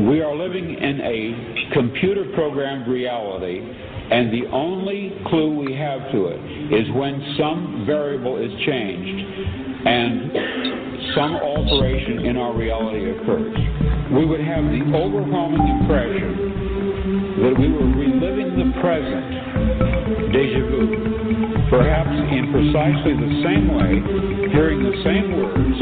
We are living in a computer-programmed reality, and the only clue we have to it is when some variable is changed and some alteration in our reality occurs. We would have the overwhelming impression that we were reliving the present, déjà vu, perhaps in precisely the same way, hearing the same words,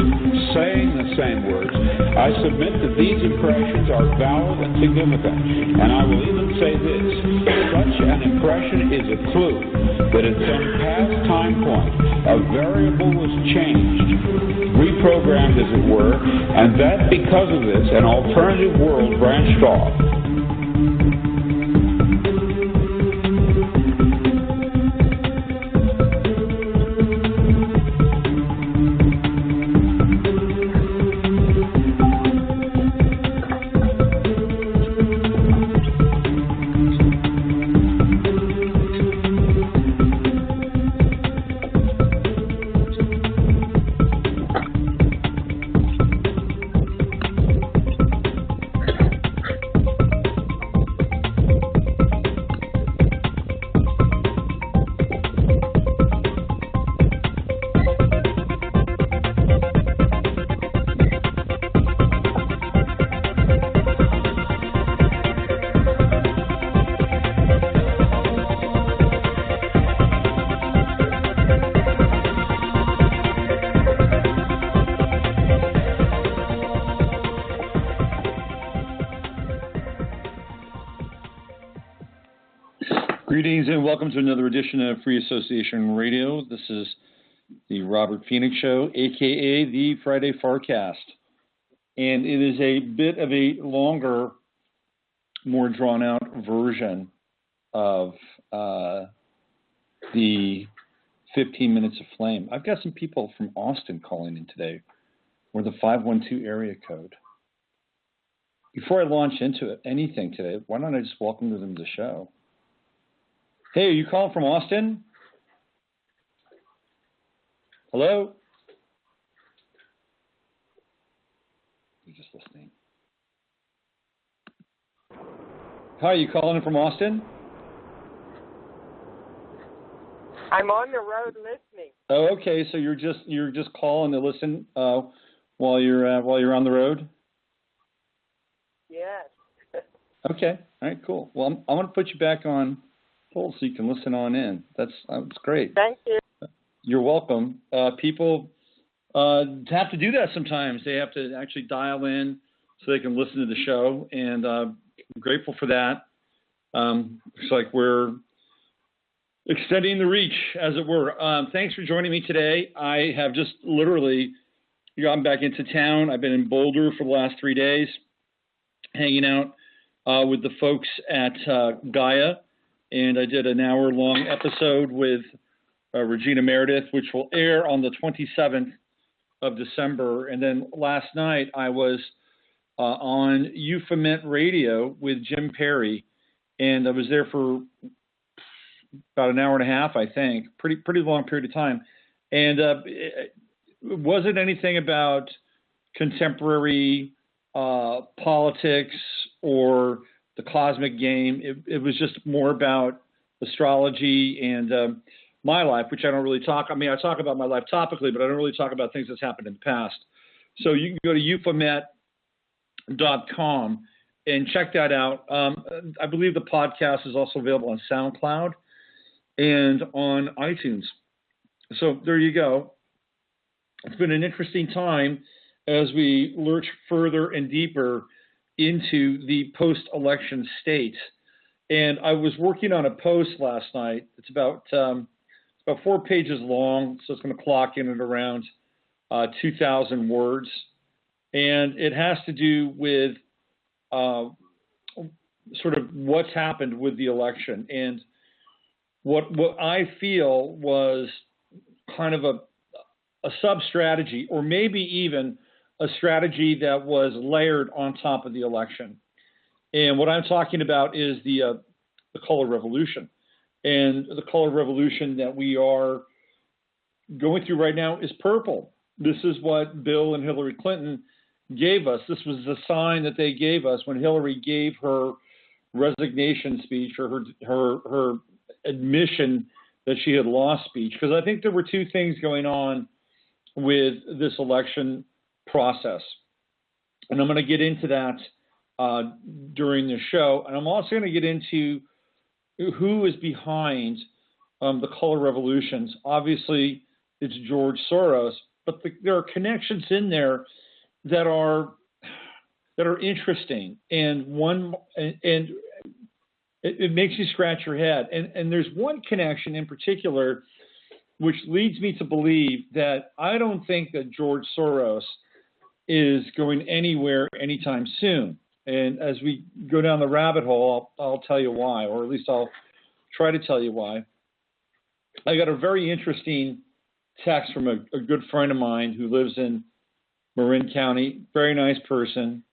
saying the same words. I submit that these impressions are valid and significant, and I will even say this: such an impression is a clue that at some past time point, a variable was changed, reprogrammed as it were, and that because of this, an alternative world branched off. Greetings and welcome to another edition of Free Association Radio. This is the Robert Phoenix Show, aka the Friday FARcast. And it is a bit of a longer, more drawn out version of the 15 Minutes of Flame. I've got some people from Austin calling in today, or the 512 area code. Before I launch into anything today, why don't I just welcome them to the show? Hey, are you calling from Austin? Hello? You're just listening. Hi, are you calling in from Austin? I'm on the road listening. Oh, okay. So you're just calling to listen while you're on the road? Yes. Okay. All right. Cool. Well, I'm going to put you back on hold so you can listen on in. That's great. Thank you. You're welcome. People have to do that sometimes. They have to actually dial in so they can listen to the show, and I'm grateful for that. Looks like we're extending the reach, as it were. Thanks for joining me today. I have just literally gotten back into town. I've been in Boulder for the last 3 days, hanging out with the folks at Gaia. And I did an hour-long episode with Regina Meredith, which will air on the 27th of December. And then last night I was on Euphomet Radio with Jim Perry, and I was there for about an hour and a half, I think, pretty long period of time. And it wasn't anything about contemporary politics or the cosmic game. It was just more about astrology and my life, which I don't really talk. I mean, I talk about my life topically, but I don't really talk about things that's happened in the past. So you can go to euphomet.com and check that out. I believe the podcast is also available on SoundCloud and on iTunes. So there you go. It's been an interesting time as we lurch further and deeper into the post-election state. And I was working on a post last night. It's about 4 pages long, so it's going to clock in at around 2,000 words. And it has to do with sort of what's happened with the election. And what I feel was kind of a sub-strategy, or maybe even a strategy that was layered on top of the election. And what I'm talking about is the color revolution. And the color revolution that we are going through right now is purple. This is what Bill and Hillary Clinton gave us. This was the sign that they gave us when Hillary gave her resignation speech, or her admission that she had lost speech, because I think there were two things going on with this election process. And I'm going to get into that during the show. And I'm also going to get into who is behind the color revolutions. Obviously, it's George Soros, but there are connections in there that are interesting, and it makes you scratch your head. And there's one connection in particular which leads me to believe that I don't think that George Soros is going anywhere anytime soon. And as we go down the rabbit hole, I'll tell you why, or at least I'll try to tell you why. I got a very interesting text from a good friend of mine who lives in Marin County. Very nice person.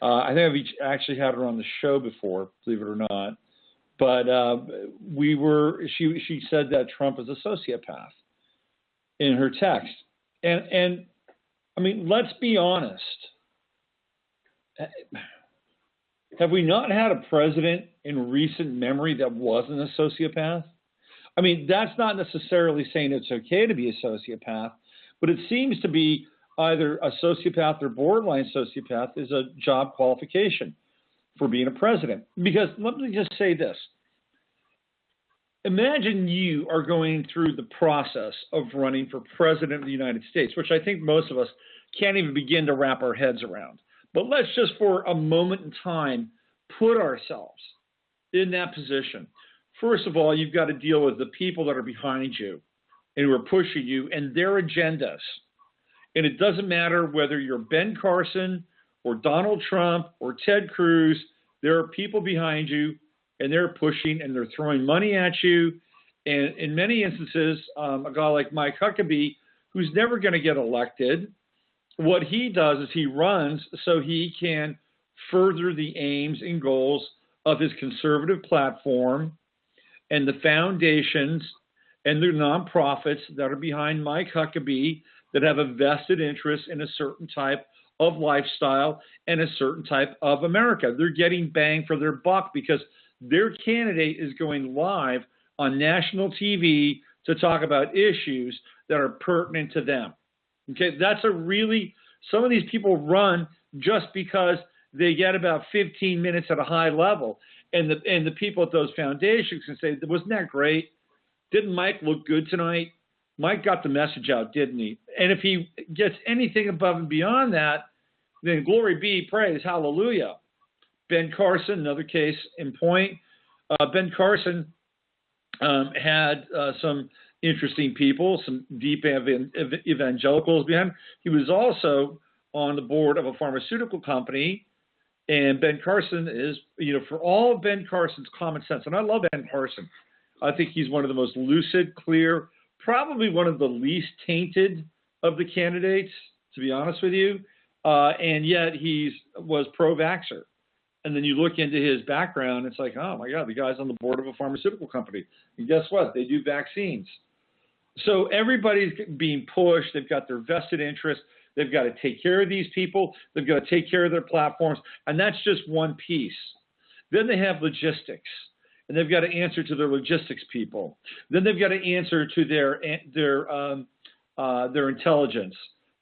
I think I've actually had her on the show before, believe it or not. But she said that Trump is a sociopath in her text. And I mean, let's be honest. Have we not had a president in recent memory that wasn't a sociopath? I mean, that's not necessarily saying it's okay to be a sociopath, but it seems to be either a sociopath or borderline sociopath is a job qualification for being a president. Because let me just say this. Imagine you are going through the process of running for president of the United States, which I think most of us can't even begin to wrap our heads around. But let's just for a moment in time put ourselves in that position. First of all, you've got to deal with the people that are behind you and who are pushing you and their agendas. And it doesn't matter whether you're Ben Carson or Donald Trump or Ted Cruz, there are people behind you and they're pushing and they're throwing money at you. And in many instances, a guy like Mike Huckabee, who's never going to get elected, what he does is he runs so he can further the aims and goals of his conservative platform and the foundations and the nonprofits that are behind Mike Huckabee that have a vested interest in a certain type of lifestyle and a certain type of America. They're getting bang for their buck because their candidate is going live on national TV to talk about issues that are pertinent to them. Okay, that's some of these people run just because they get about 15 minutes at a high level. And the people at those foundations can say, wasn't that great? Didn't Mike look good tonight? Mike got the message out, didn't he? And if he gets anything above and beyond that, then glory be, praise, hallelujah. Ben Carson, another case in point. Ben Carson had some interesting people, some deep evangelicals behind him. He was also on the board of a pharmaceutical company. And Ben Carson is, for all of Ben Carson's common sense, and I love Ben Carson. I think he's one of the most lucid, clear, probably one of the least tainted of the candidates, to be honest with you. And yet was pro-vaxxer. And then you look into his background, it's like, oh my God, the guy's on the board of a pharmaceutical company. And guess what? They do vaccines. So everybody's being pushed. They've got their vested interest. They've got to take care of these people. They've got to take care of their platforms. And that's just one piece. Then they have logistics. And they've got to answer to their logistics people. Then they've got to answer to their intelligence.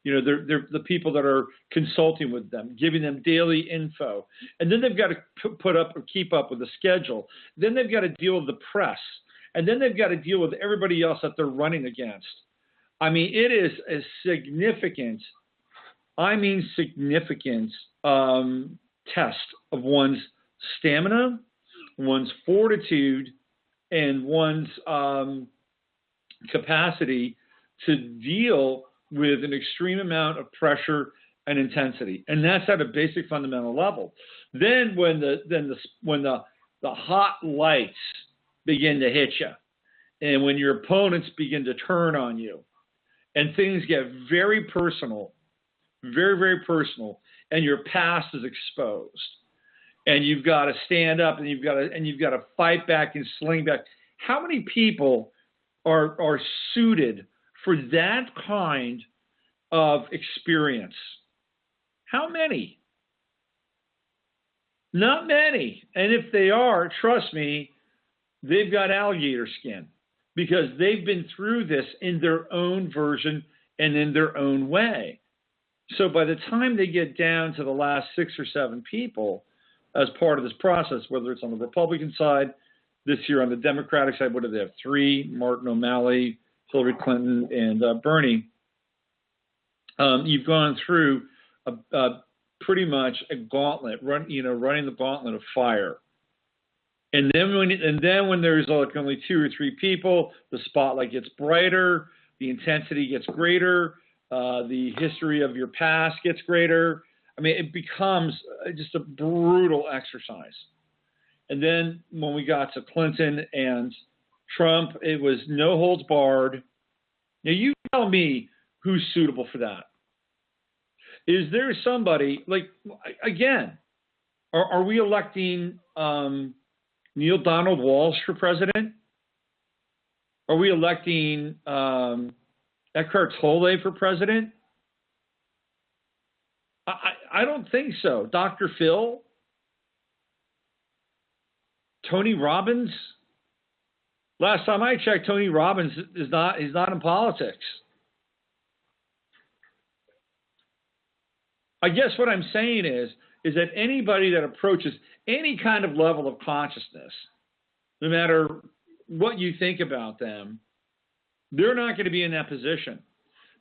They're the people that are consulting with them, giving them daily info. And then they've got to put up or keep up with the schedule. Then they've got to deal with the press. And then they've got to deal with everybody else that they're running against. I mean, it is a significant test of one's stamina, one's fortitude, and one's capacity to deal with an extreme amount of pressure and intensity. And that's at a basic fundamental level. Then when the hot lights begin to hit you, and when your opponents begin to turn on you, and things get very personal, very, very personal, and your past is exposed, and you've got to stand up and you've got to fight back and sling back. How many people are suited for that kind of experience? How many? Not many. And if they are, trust me, they've got alligator skin because they've been through this in their own version and in their own way. So by the time they get down to the last 6 or 7 people as part of this process, whether it's on the Republican side, this year on the Democratic side, what do they have? 3, Martin O'Malley, Hillary Clinton, and Bernie. You've gone through pretty much a gauntlet, running the gauntlet of fire. And then when there's like only 2 or 3 people, the spotlight gets brighter, the intensity gets greater, the history of your past gets greater. I mean, it becomes just a brutal exercise. And then when we got to Clinton and Trump, it was no holds barred. Now you tell me who's suitable for that. Is there somebody, like, again, are we electing Neil Donald Walsh for president? Are we electing Eckhart Tolle for president? I don't think so. Dr. Phil? Tony Robbins? Last time I checked, Tony Robbins he's not in politics. I guess what I'm saying is that anybody that approaches any kind of level of consciousness, no matter what you think about them, they're not going to be in that position.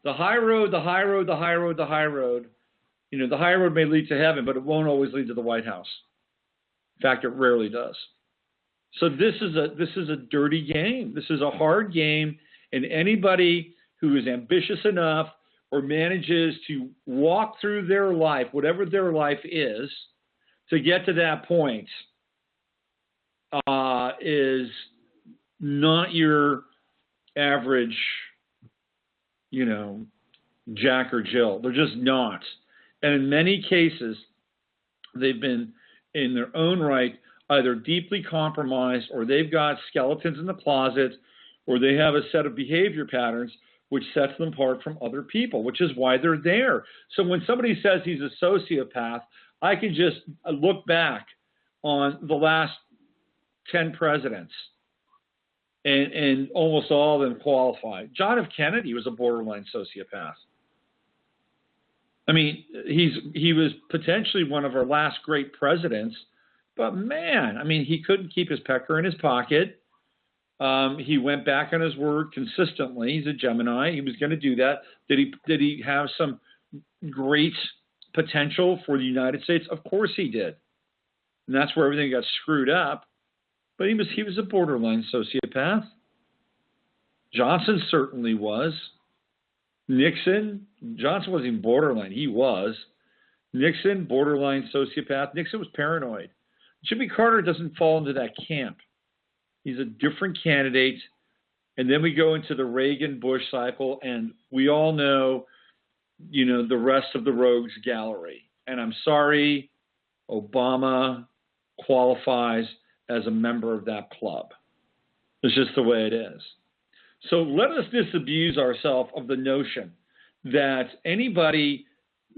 The high road, the high road, the high road, the high road, the high road may lead to heaven, but it won't always lead to the White House. In fact, it rarely does. So this is a dirty game. This is a hard game, and anybody who is ambitious enough or manages to walk through their life, whatever their life is, to get to that point, is not your average, Jack or Jill. They're just not. And in many cases, they've been, in their own right, either deeply compromised, or they've got skeletons in the closet, or they have a set of behavior patterns which sets them apart from other people, which is why they're there. So when somebody says he's a sociopath, I can just look back on the last 10 presidents, and almost all of them qualify. John F. Kennedy was a borderline sociopath. I mean, he was potentially one of our last great presidents, but man, I mean, he couldn't keep his pecker in his pocket. He went back on his word consistently. He's a Gemini. He was going to do that. Did he have some great potential for the United States? Of course he did. And that's where everything got screwed up. But he was a borderline sociopath. Johnson certainly was. Johnson wasn't even borderline. He was. Nixon, borderline sociopath. Nixon was paranoid. Jimmy Carter doesn't fall into that camp. He's a different candidate. And then we go into the Reagan-Bush cycle, and we all know, the rest of the rogues gallery. And I'm sorry, Obama qualifies as a member of that club. It's just the way it is. So let us disabuse ourselves of the notion that anybody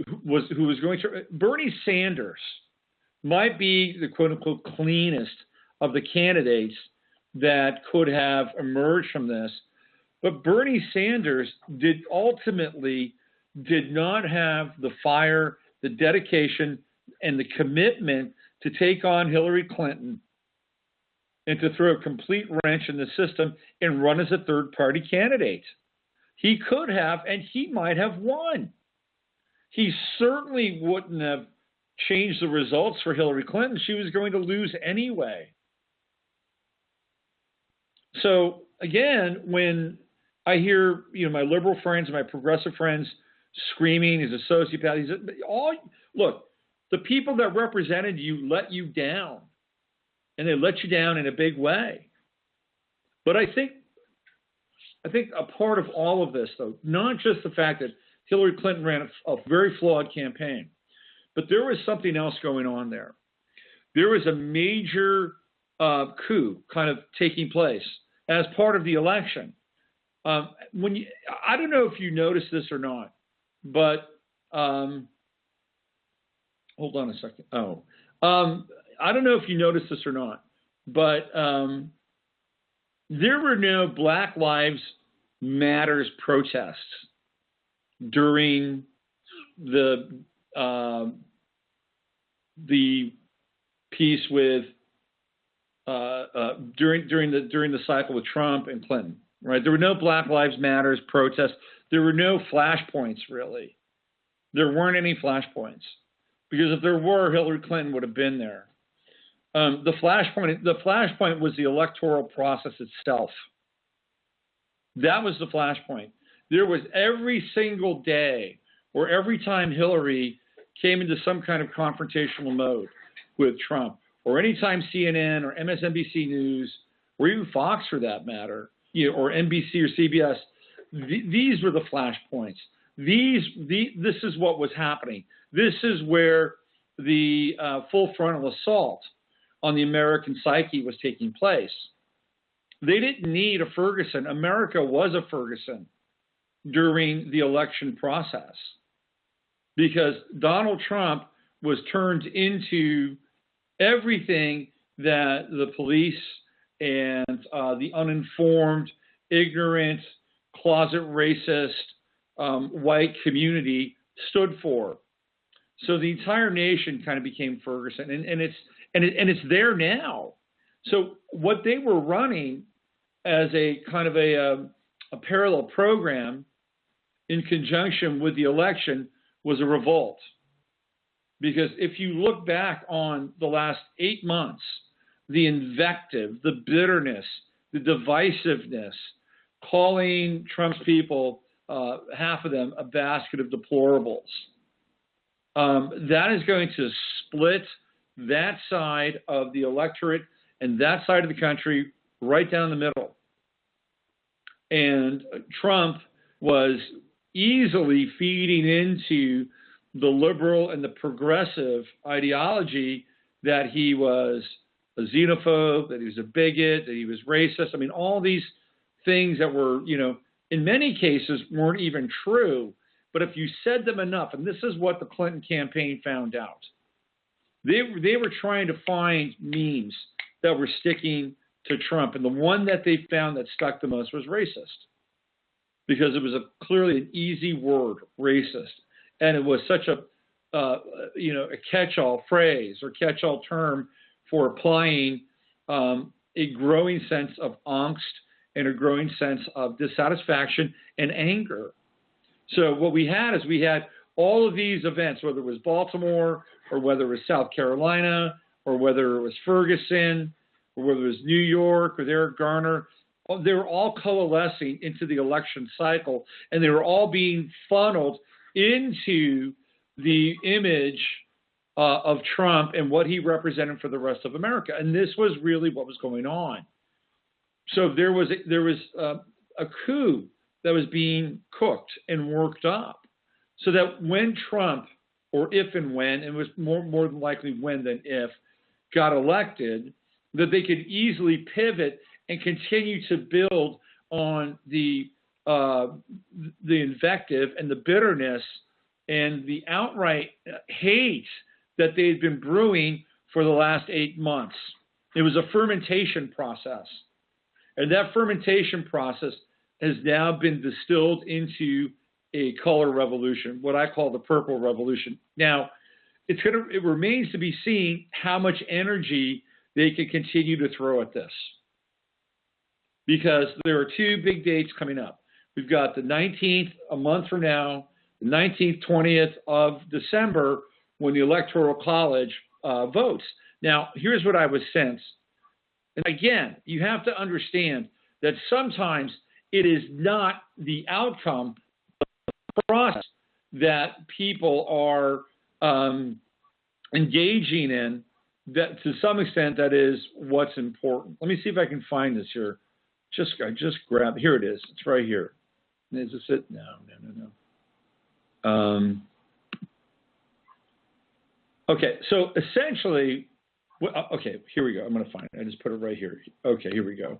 who was going to... Bernie Sanders might be the quote-unquote cleanest of the candidates that could have emerged from this. But Bernie Sanders ultimately did not have the fire, the dedication, and the commitment to take on Hillary Clinton and to throw a complete wrench in the system and run as a third-party candidate. He could have, and he might have won. He certainly wouldn't have changed the results for Hillary Clinton. She was going to lose anyway. So, again, when I hear my liberal friends and my progressive friends screaming he's a sociopath, look, the people that represented you let you down. And they let you down in a big way. But I think a part of all of this, though, not just the fact that Hillary Clinton ran a very flawed campaign, but there was something else going on there. There was a major coup kind of taking place as part of the election. I don't know if you noticed this or not, but hold on a second. Oh, I don't know if you noticed this or not, but there were no Black Lives Matters protests during the piece with during the cycle with Trump and Clinton, right? There were no Black Lives Matters protests. There were no flashpoints, really. There weren't any flashpoints, because if there were, Hillary Clinton would have been there. The flashpoint was the electoral process itself. That was the flashpoint. There was every single day, or every time Hillary came into some kind of confrontational mode with Trump, or anytime CNN or MSNBC News, or even Fox for that matter, or NBC or CBS, these were the flashpoints. This is what was happening. This is where the full frontal assault on the American psyche was taking place. They didn't need a Ferguson. America was a Ferguson during the election process, because Donald Trump was turned into everything that the police and the uninformed, ignorant, closet racist white community stood for. So the entire nation kind of became Ferguson, and it's there now. So what they were running as a kind of a parallel program in conjunction with the election was a revolt. Because if you look back on the last 8 months, the invective, the bitterness, the divisiveness, calling Trump's people, half of them, a basket of deplorables, that is going to split that side of the electorate and that side of the country right down the middle. And Trump was easily feeding into the liberal and the progressive ideology that he was a xenophobe, that he was a bigot, that he was racist. I mean, all these things that were, in many cases weren't even true. But if you said them enough, and this is what the Clinton campaign found out, they were trying to find memes that were sticking to Trump. And the one that they found that stuck the most was racist, because it was clearly an easy word, racist. And it was such a catch-all phrase or catch-all term for applying a growing sense of angst and a growing sense of dissatisfaction and anger. So what we had all of these events, whether it was Baltimore or whether it was South Carolina or whether it was Ferguson or whether it was New York or Eric Garner, they were all coalescing into the election cycle, and they were all being funneled into the image of Trump and what he represented for the rest of America. And this was really what was going on. So there was a coup that was being cooked and worked up, so that when Trump, or if and when, and it was more than likely when than if, got elected, that they could easily pivot and continue to build on the invective and the bitterness and the outright hate that they had been brewing for the last 8 months. It was a fermentation process. And that fermentation process has now been distilled into a color revolution, what I call the purple revolution. Now, it remains to be seen how much energy they can continue to throw at this, because there are 2 big dates coming up. We've got the 19th, a month from now, the 19th, 20th of December, when the Electoral College votes. Now, here's what I would sense. And again, you have to understand that sometimes it is not the outcome of the process that people are engaging in, that to some extent that is what's important. Let me see if I can find this here. I just grabbed, here it is. It's right here. Is this it? No. Okay, so essentially, okay, here we go. I'm going to find it. I just put it right here. Okay, here we go.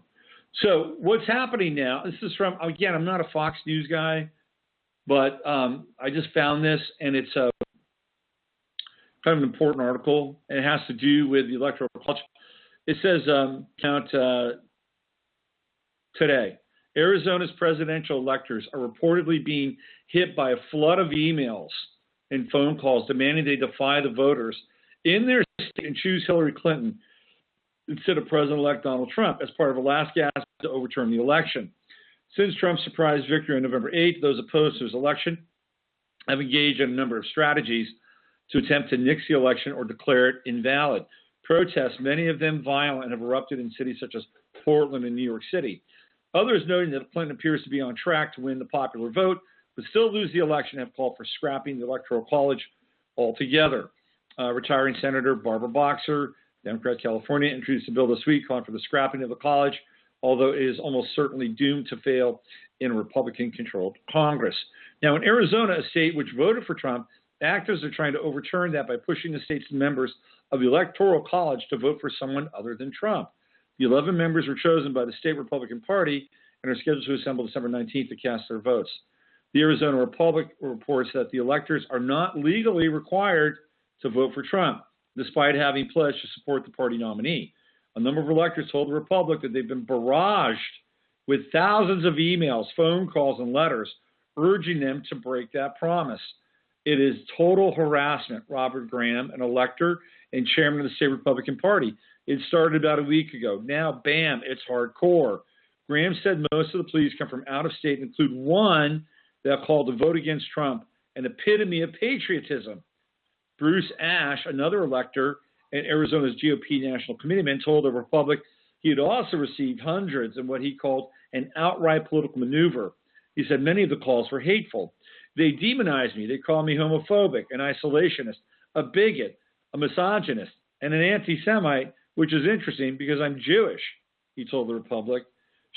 So what's happening now, this is from, again, I'm not a Fox News guy, but I just found this, and it's kind of an important article, and it has to do with the Electoral College. It says, today, Arizona's presidential electors are reportedly being hit by a flood of emails and phone calls demanding they defy the voters in their state and choose Hillary Clinton instead of President-elect Donald Trump as part of a last gasp to overturn the election. Since Trump's surprise victory on November 8th, those opposed to his election have engaged in a number of strategies to attempt to nix the election or declare it invalid. Protests, many of them violent, have erupted in cities such as Portland and New York City. Others noting that Clinton appears to be on track to win the popular vote, but still lose the election, have called for scrapping the Electoral College altogether. Retiring Senator Barbara Boxer, Democrat California, introduced a bill this week calling for the scrapping of the college, although it is almost certainly doomed to fail in a Republican-controlled Congress. Now, in Arizona, a state which voted for Trump, actors are trying to overturn that by pushing the state's members of the Electoral College to vote for someone other than Trump. The 11 members were chosen by the state Republican Party and are scheduled to assemble December 19th to cast their votes. The Arizona Republic reports that the electors are not legally required to vote for Trump, despite having pledged to support the party nominee. A number of electors told the Republic that they've been barraged with thousands of emails, phone calls, and letters urging them to break that promise. It is total harassment, Robert Graham, an elector and chairman of the state Republican Party. It started about a week ago. Now, bam, it's hardcore. Graham said most of the pleas come from out of state, include one that called to vote against Trump, an epitome of patriotism. Bruce Ash, another elector and Arizona's GOP national committeeman, told the Republic he had also received hundreds in what he called an outright political maneuver. He said many of the calls were hateful. They demonize me. They call me homophobic, an isolationist, a bigot, a misogynist, and an anti-Semite, which is interesting because I'm Jewish, he told the Republic.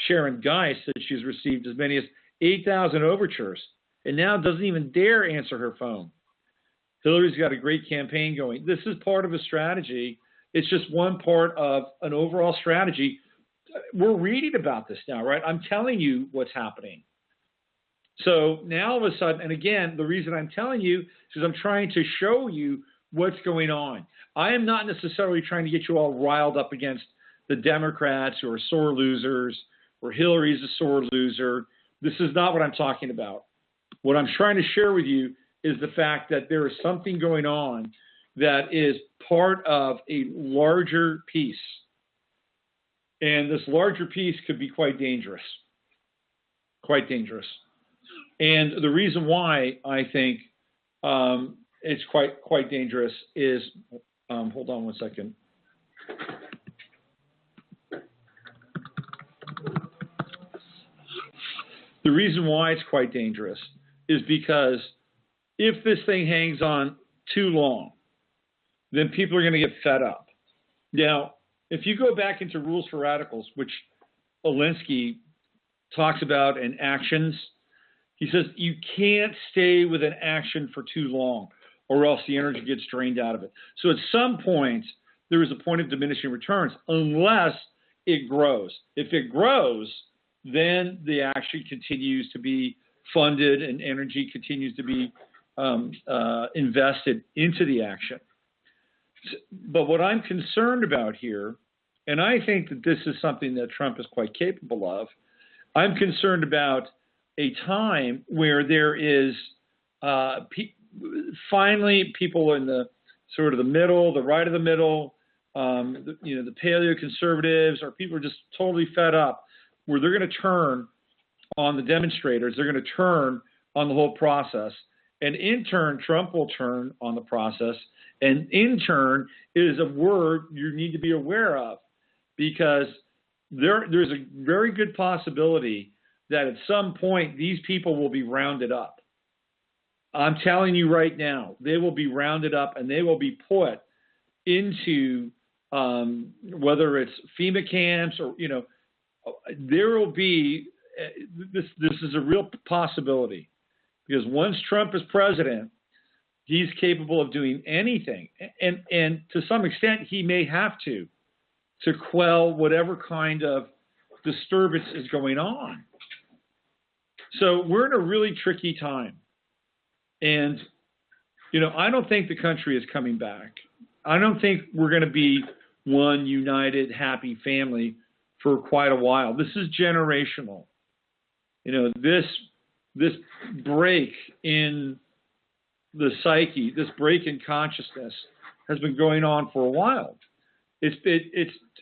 Sharon Geis said she's received as many as 8,000 overtures and now doesn't even dare answer her phone. Hillary's got a great campaign going. This is part of a strategy. It's just one part of an overall strategy. We're reading about this now, right? I'm telling you what's happening. So now all of a sudden, and again, the reason I'm telling you is because I'm trying to show you what's going on. I am not necessarily trying to get you all riled up against the Democrats who are sore losers or Hillary's a sore loser. This is not what I'm talking about. What I'm trying to share with you is the fact that there is something going on that is part of a larger piece. And this larger piece could be quite dangerous. Quite dangerous. And the reason why I think it's quite dangerous is, hold on one second. The reason why it's quite dangerous is because if this thing hangs on too long, then people are going to get fed up. Now, if you go back into Rules for Radicals, which Alinsky talks about in actions, he says you can't stay with an action for too long or else the energy gets drained out of it. So at some point, there is a point of diminishing returns unless it grows. If it grows, then the action continues to be funded and energy continues to be invested into the action. But what I'm concerned about here, and I think that this is something that Trump is quite capable of, I'm concerned about a time where there is finally people in the sort of the middle, the right of the middle, the paleo-conservatives, or people are just totally fed up, where they're going to turn on the demonstrators, they're going to turn on the whole process. And in turn, Trump will turn on the process. And in turn is a word you need to be aware of, because there's a very good possibility that at some point these people will be rounded up. I'm telling you right now, they will be rounded up and they will be put into whether it's FEMA camps or, there will be, this is a real possibility, because once Trump is president, he's capable of doing anything. And to some extent, he may have to quell whatever kind of disturbance is going on. So we're in a really tricky time. And, I don't think the country is coming back. I don't think we're going to be one united, happy family for quite a while. This is generational. This break in the psyche, this break in consciousness has been going on for a while. It's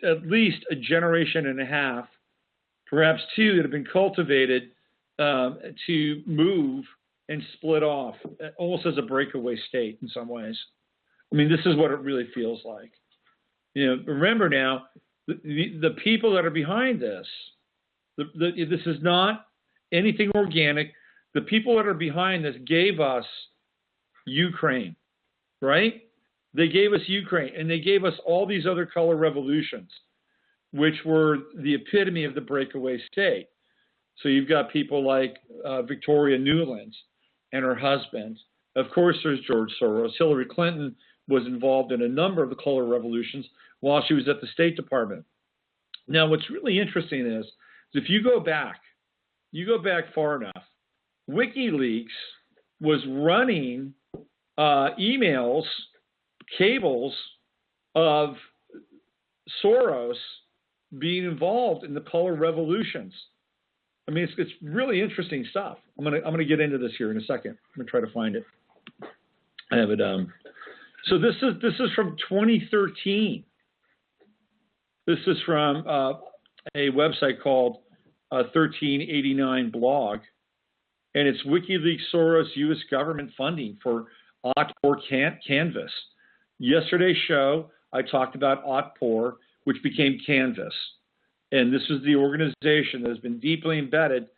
at least a generation and a half, perhaps two, that have been cultivated to move and split off, almost as a breakaway state in some ways. I mean, this is what it really feels like. Remember now, the people that are behind this, this is not anything organic. The people that are behind this gave us Ukraine, right? They gave us Ukraine, and they gave us all these other color revolutions, which were the epitome of the breakaway state. So you've got people like Victoria Nuland and her husband. Of course, there's George Soros. Hillary Clinton was involved in a number of the color revolutions while she was at the State Department. Now, what's really interesting is if you go back far enough, WikiLeaks was running emails, cables of Soros being involved in the color revolutions. I mean, it's really interesting stuff. I'm gonna get into this here in a second. I'm gonna try to find it. I have it. So this is from 2013. This is from a website called 1389 blog, and it's WikiLeaks Soros U.S. government funding for Otpor Canvas. Yesterday's show, I talked about Otpor, which became Canvas. And this is the organization that has been deeply embedded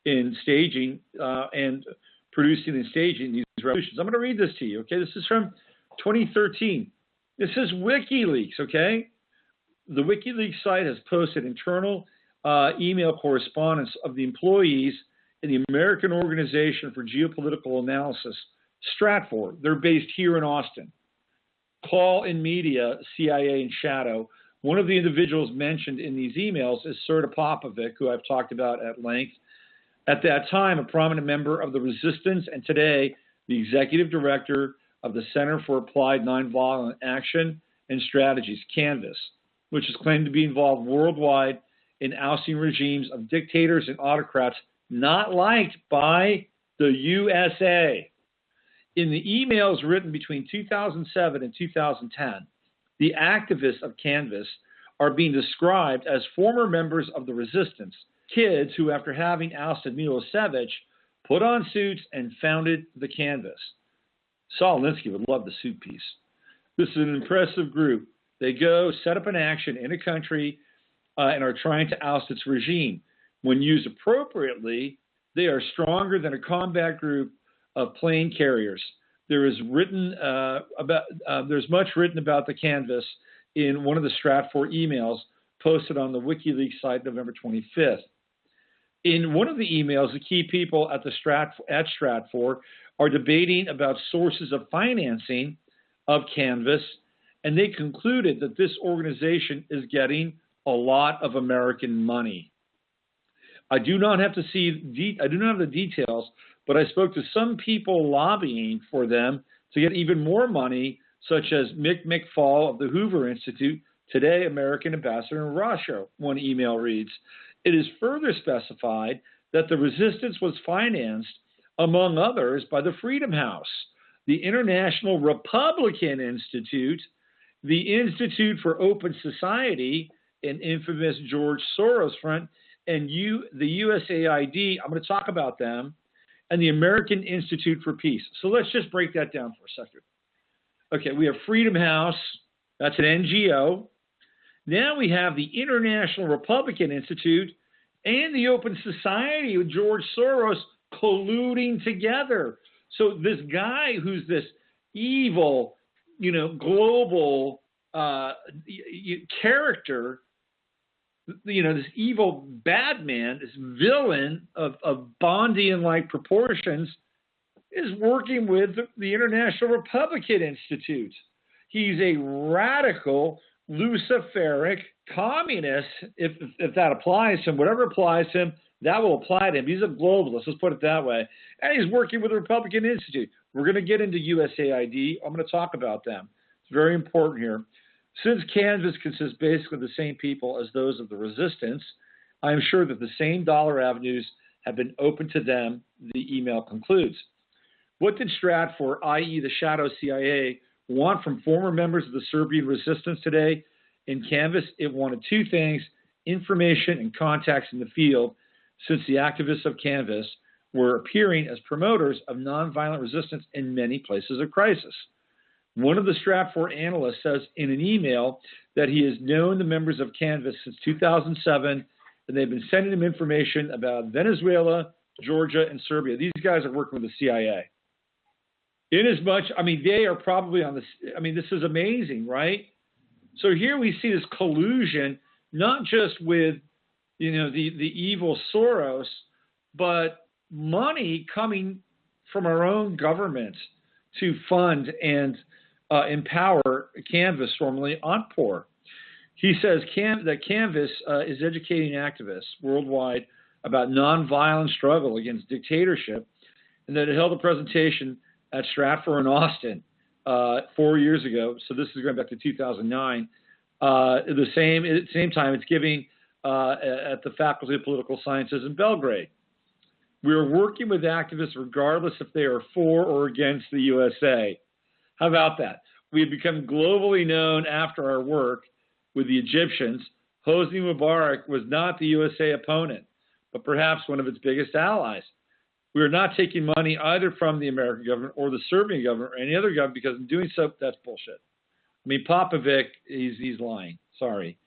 in staging and producing and staging these revolutions. I'm going to read this to you, okay? This is from 2013. This is WikiLeaks, okay? The WikiLeaks site has posted internal email correspondence of the employees in the American Organization for Geopolitical Analysis, Stratfor. They're based here in Austin. Call in media, CIA and Shadow. One of the individuals mentioned in these emails is Serta Popovic, who I've talked about at length. At that time, a prominent member of the resistance, and today the executive director of the Center for Applied Nonviolent Action and Strategies, Canvas, which is claimed to be involved worldwide in ousting regimes of dictators and autocrats not liked by the USA. In the emails written between 2007 and 2010, the activists of Canvas are being described as former members of the resistance, kids who, after having ousted Milosevic, put on suits and founded the Canvas. Saul Alinsky would love the suit piece. This is an impressive group. They go set up an action in a country and are trying to oust its regime. When used appropriately, they are stronger than a combat group of plane carriers. There's much written about the Canvas in one of the Stratfor emails posted on the WikiLeaks site November 25th. In one of the emails, the key people at Stratfor are debating about sources of financing of Canvas, and they concluded that this organization is getting a lot of American money. I do not have the details, but I spoke to some people lobbying for them to get even more money, such as Mick McFall of the Hoover Institute, today American ambassador in Russia. One email reads, it is further specified that the resistance was financed, among others, by the Freedom House, the International Republican Institute, the Institute for Open Society, an infamous George Soros front, and the USAID, I'm going to talk about them, and the American Institute for Peace. So let's just break that down for a second. Okay, we have Freedom House, that's an NGO. Now we have the International Republican Institute and the Open Society with George Soros colluding together. So this guy who's this evil, global character, this evil bad man, this villain of Bondian-like proportions, is working with the International Republican Institute. He's a radical, Luciferic communist, if that applies to him. Whatever applies to him, that will apply to him. He's a globalist, let's put it that way. And he's working with the Republican Institute. We're going to get into USAID. I'm going to talk about them. It's very important here. Since Canvas consists basically of the same people as those of the resistance, I am sure that the same dollar avenues have been open to them, the email concludes. What did Stratfor, i.e. the shadow CIA, want from former members of the Serbian resistance today? In Canvas, it wanted two things: information and contacts in the field, since the activists of Canvas were appearing as promoters of nonviolent resistance in many places of crisis. One of the Stratfor analysts says in an email that he has known the members of Canvas since 2007, and they've been sending him information about Venezuela, Georgia, and Serbia. These guys are working with the CIA. Inasmuch, they are probably on this. This is amazing, right? So here we see this collusion, not just with, the evil Soros, but money coming from our own government to fund and empower Canvas, formerly Ontpor. He says that Canvas is educating activists worldwide about nonviolent struggle against dictatorship, and that it held a presentation at Stratfor in Austin 4 years ago. So this is going back to 2009. At the same time, it's giving at the Faculty of Political Sciences in Belgrade. We are working with activists regardless if they are for or against the USA. How about that? We have become globally known after our work with the Egyptians. Hosni Mubarak was not the USA opponent, but perhaps one of its biggest allies. We are not taking money either from the American government or the Serbian government or any other government, because in doing so, that's bullshit. Popovic, he's lying. Sorry.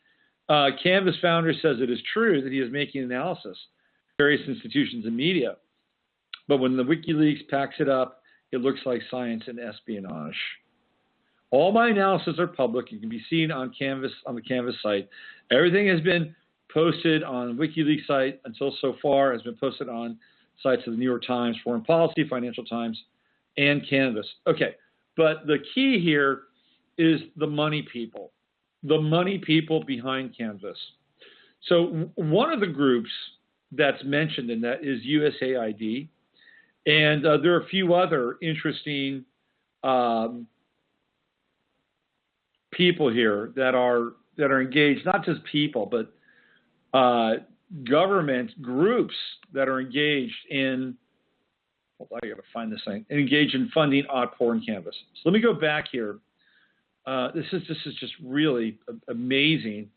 Canvas founder says it is true that he is making analysis of various institutions and media, but when the WikiLeaks packs it up, it looks like science and espionage. All my analysis are public and can be seen on Canvas, on the Canvas site. Everything has been posted on the WikiLeaks site until so far has been posted on sites of the New York Times, Foreign Policy, Financial Times, and Canvas. Okay, but the key here is the money people behind Canvas. So one of the groups that's mentioned in that is USAID, and there are a few other interesting people here that are engaged, not just people, but government groups that are engaged in, I got to find this thing, engaged in funding Ontpor and Canvas. So let me go back here. This is just really amazing,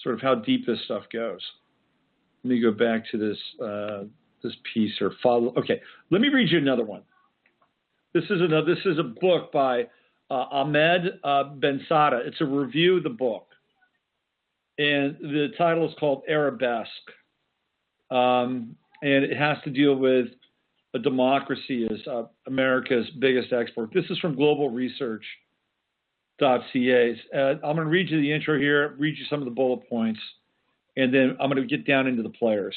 sort of how deep this stuff goes. Let me go back to this piece or follow. Okay, let me read you another one. This is a book by Ahmed Bensada. It's a review of the book, and the title is called Arabesque, and it has to deal with a democracy as America's biggest export. This is from globalresearch.ca. I'm going to read you the intro here, read you some of the bullet points, and then I'm going to get down into the players.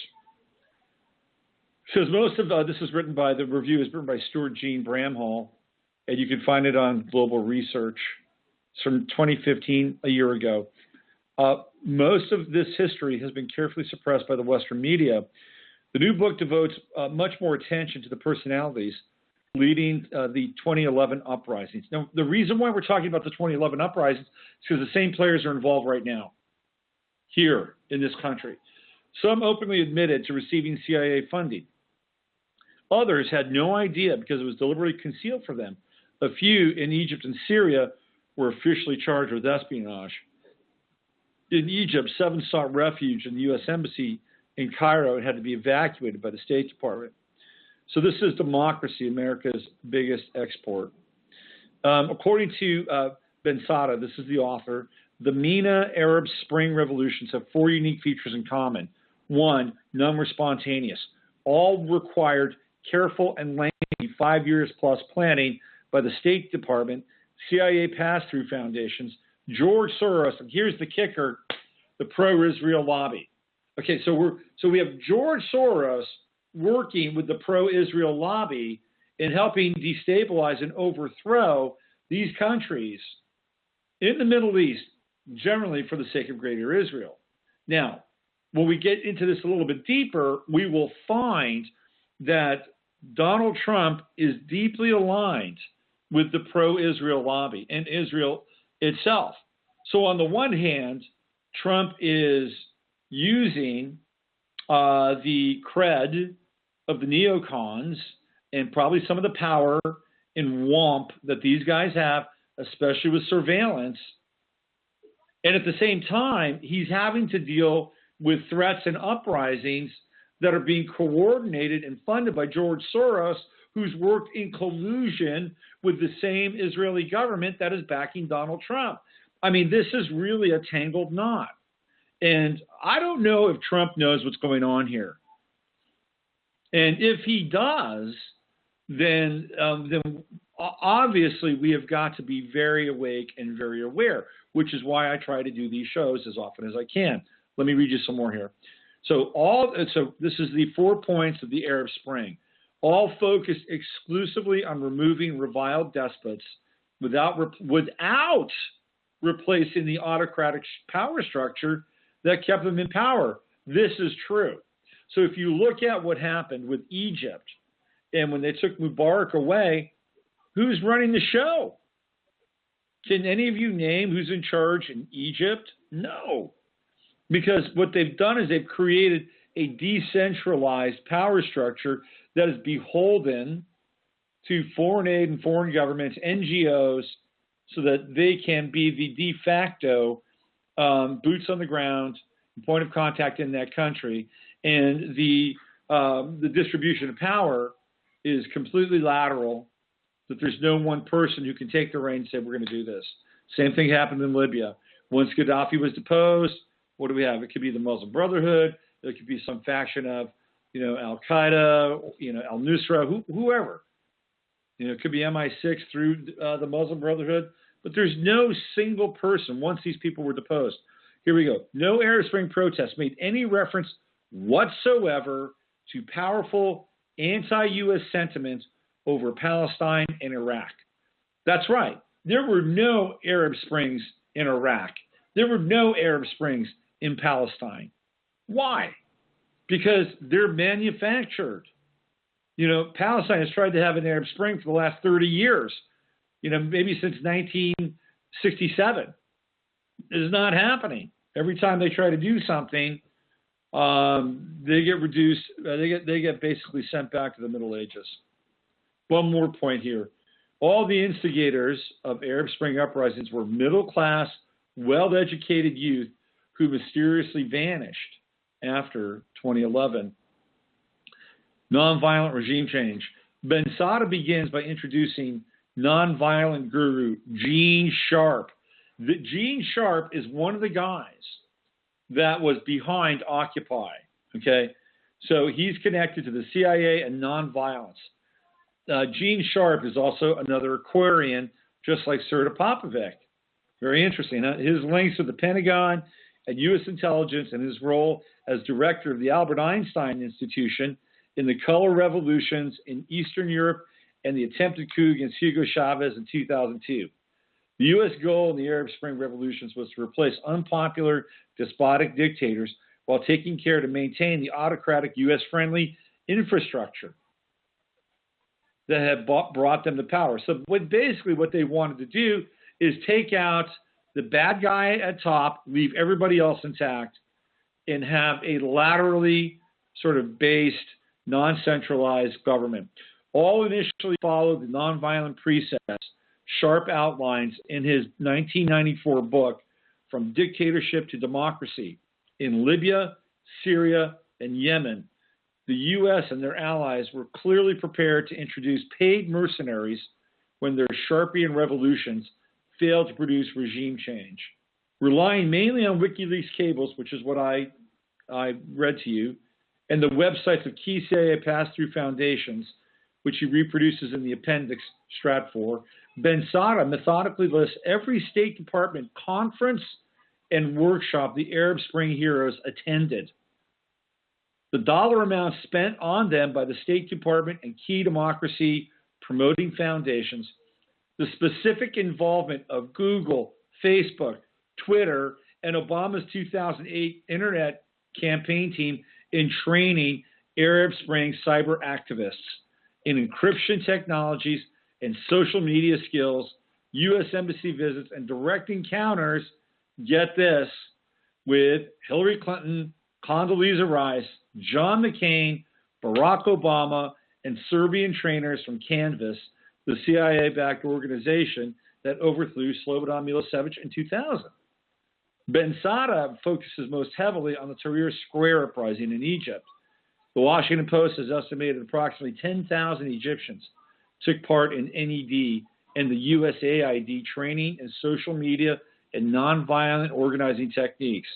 So most of this is written by, the review is written by Stuart Jean Bramhall, and you can find it on Global Research. It's from 2015, a year ago. Most of this history has been carefully suppressed by the Western media. The new book devotes much more attention to the personalities leading the 2011 uprisings. Now, the reason why we're talking about the 2011 uprisings is because the same players are involved right now here in this country. Some openly admitted to receiving CIA funding. Others had no idea because it was deliberately concealed from them. A few in Egypt and Syria were officially charged with espionage. In Egypt, 7 sought refuge in the U.S. Embassy in Cairo and had to be evacuated by the State Department. So this is democracy, America's biggest export. According to Bensada, this is the author, the MENA Arab Spring revolutions have 4 unique features in common. 1, none were spontaneous. All required careful and lengthy 5 years plus planning by the State Department, CIA pass-through foundations, George Soros, and here's the kicker, the pro-Israel lobby. Okay, so we have George Soros working with the pro-Israel lobby in helping destabilize and overthrow these countries in the Middle East, generally for the sake of greater Israel. Now, when we get into this a little bit deeper, we will find that Donald Trump is deeply aligned with the pro-Israel lobby and Israel itself. So on the one hand, Trump is using the cred of the neocons and probably some of the power and womp that these guys have, especially with surveillance. And at the same time, he's having to deal with threats and uprisings that are being coordinated and funded by George Soros, who's worked in collusion with the same Israeli government that is backing Donald Trump. I mean, this is really a tangled knot. And I don't know if Trump knows what's going on here. And if he does, then obviously we have got to be very awake and very aware, which is why I try to do these shows as often as I can. Let me read you some more here. So this is the 4 points of the Arab Spring, all focused exclusively on removing reviled despots without replacing the autocratic power structure that kept them in power. This is true. So if you look at what happened with Egypt and when they took Mubarak away, who's running the show? Can any of you name who's in charge in Egypt? No. Because what they've done is they've created a decentralized power structure that is beholden to foreign aid and foreign governments, NGOs, so that they can be the de facto boots on the ground, point of contact in that country. And the distribution of power is completely lateral, that there's no one person who can take the reins and say, we're going to do this. Same thing happened in Libya. Once Gaddafi was deposed, what do we have? It could be the Muslim Brotherhood. It could be some faction of, Al-Qaeda, Al-Nusra, whoever. It could be MI6 through the Muslim Brotherhood. But there's no single person, once these people were deposed. Here we go. No Arab Spring protests made any reference whatsoever to powerful anti-U.S. sentiments over Palestine and Iraq. That's right. There were no Arab Springs in Iraq. There were no Arab Springs in Palestine. Why? Because they're manufactured. Palestine has tried to have an Arab Spring for the last 30 years, maybe since 1967. It's not happening. Every time they try to do something, they get reduced. They get basically sent back to the Middle Ages. One more point here. All the instigators of Arab Spring uprisings were middle-class, well-educated youth who mysteriously vanished after 2011. Nonviolent regime change. Ben Sada begins by introducing nonviolent guru Gene Sharp. Gene Sharp is one of the guys that was behind Occupy. Okay, so he's connected to the CIA and nonviolence. Gene Sharp is also another Aquarian, just like Serta Popovic. Very interesting. His links to the Pentagon and U.S. intelligence and his role as director of the Albert Einstein Institution in the color revolutions in Eastern Europe and the attempted coup against Hugo Chavez in 2002. The U.S. goal in the Arab Spring revolutions was to replace unpopular, despotic dictators while taking care to maintain the autocratic U.S.-friendly infrastructure that had brought them to power. So what they wanted to do is take out the bad guy at top, leave everybody else intact, and have a laterally sort of based, non-centralized government. All initially followed the nonviolent precepts Sharp outlines in his 1994 book, From Dictatorship to Democracy. In Libya, Syria, and Yemen, the U.S. and their allies were clearly prepared to introduce paid mercenaries when their Sharpian revolutions failed to produce regime change. Relying mainly on WikiLeaks cables, which is what I read to you, and the websites of key CIA pass-through foundations, which he reproduces in the appendix Strat 4, Ben Sada methodically lists every State Department conference and workshop the Arab Spring heroes attended. The dollar amount spent on them by the State Department and key democracy promoting foundations, the specific involvement of Google, Facebook, Twitter, and Obama's 2008 Internet campaign team in training Arab Spring cyber activists. in encryption technologies and social media skills, U.S. embassy visits, and direct encounters, get this, with Hillary Clinton, Condoleezza Rice, John McCain, Barack Obama, and Serbian trainers from Canvas, the CIA-backed organization that overthrew Slobodan Milosevic in 2000. Ben Sada focuses most heavily on the Tahrir Square uprising in Egypt. The Washington Post has estimated approximately 10,000 Egyptians took part in NED and the USAID training in social media and nonviolent organizing techniques.